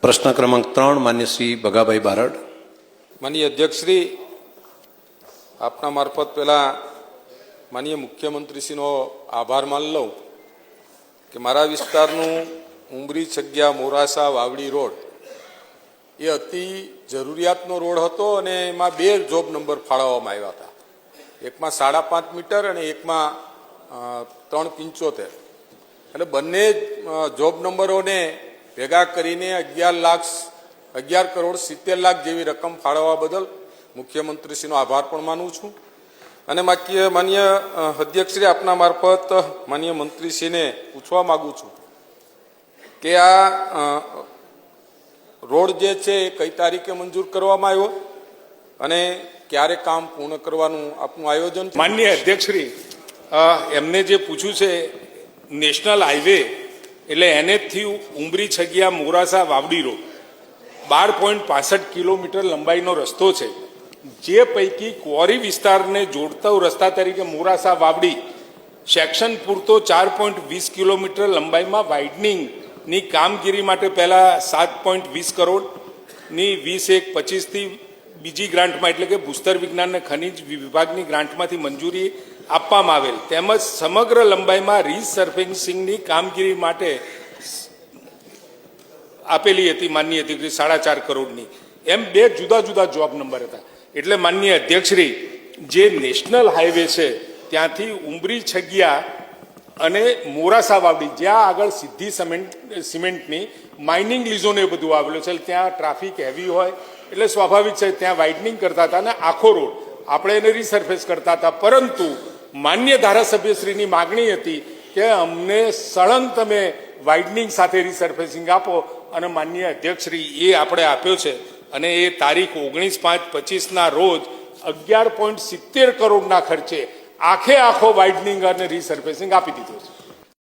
પ્રશ્ન ક્રમાંક 3 માન્ય શ્રી ભગાભાઈ બારડ. માનીય અધ્યક્ષશ્રી, આપના મારફત પહેલા માનીય મુખ્યમંત્રીશ્રીનો આભાર માની લઉં કે મારા વિસ્તારનું ઉમરી છગ્યા મોરાસા વાવડી રોડ એ અતિ જરૂરિયાતનો રોડ હતો અને એમાં 2 જોબ નંબર ફાળવવામાં આવ્યા હતા. એકમાં 5.5 મીટર અને એકમાં 3.75. એટલે બંને જોબ નંબરોને ભેગા કરીને 11 કરોડ 70 લાખ જેવી રકમ ફાળવવા બદલ મુખ્યમંત્રીશ્રીનો આભાર પણ માનું છું. અને માન્ય અધ્યક્ષશ્રી, આપના મારફત માન્ય મંત્રીશ્રીને પૂછવા માગું છું કે આ રોડ જે છે એ કઈ તારીખે મંજૂર કરવામાં આવ્યો અને ક્યારે કામ પૂર્ણ કરવાનું આપનું આયોજન છે? માનનીય અધ્યક્ષશ્રી, એમને જે પૂછ્યું છે નેશનલ હાઈવે એટલે એનએચથી ઉમરી છગ્યા મોરાસા વાવડી રોડ 12.65 કિલોમીટર લંબાઈનો રસ્તો છે. જે પૈકી ક્વોરી વિસ્તારને જોડતો રસ્તા તરીકે મોરાસા વાવડી સેક્શન પૂરતો 4.20 કિલોમીટર લંબાઈમાં વાઇડનિંગની કામગીરી માટે પહેલા 7.20 કરોડની 20/1/25થી બીજી ગ્રાન્ટમાં એટલે કે ભૂસ્તર વિજ્ઞાન અને ખનિજ વિભાગની ગ્રાન્ટમાંથી મંજૂરી આપવામાં આવેલ, તેમજ સમગ્ર લંબાઈમાં રીસર્ફેસિંગની કામગીરી માટે આપેલી હતી માનનીય અધ્યક્ષશ્રી 4.5 કરોડની. એમ 2 જુદા જુદા જોબ નંબર હતા. એટલે માનનીય અધ્યક્ષશ્રી, જે નેશનલ હાઈવે છે ત્યાંથી ઉમરી છગ્યા અને મોરાસા વાવડી જ્યાં આગળ સીધી સિમેન્ટની માઇનિંગ લીઝોને એ બધું આવેલું છે, ત્યાં ટ્રાફિક હેવી હોય એટલે સ્વાભાવિક છે ત્યાં વાઇડનિંગ કરતા હતા અને આખો રોડ આપણે એને રીસર્ફેસ કરતા હતા. પરંતુ માન્ય ધારાસભ્યશ્રીની માગણી હતી કે અમને સળંગ તમે વાઇડનિંગ સાથે રીસર્ફેસિંગ આપો અને માનનીય અધ્યક્ષશ્રી એ આપણે આપ્યો છે અને એ તારીખ 19/5/25ના રોજ 11.70 કરોડના ખર્ચે આખો વાઇડનિંગ અને રીસર્ફેસિંગ આપી દીધો છે.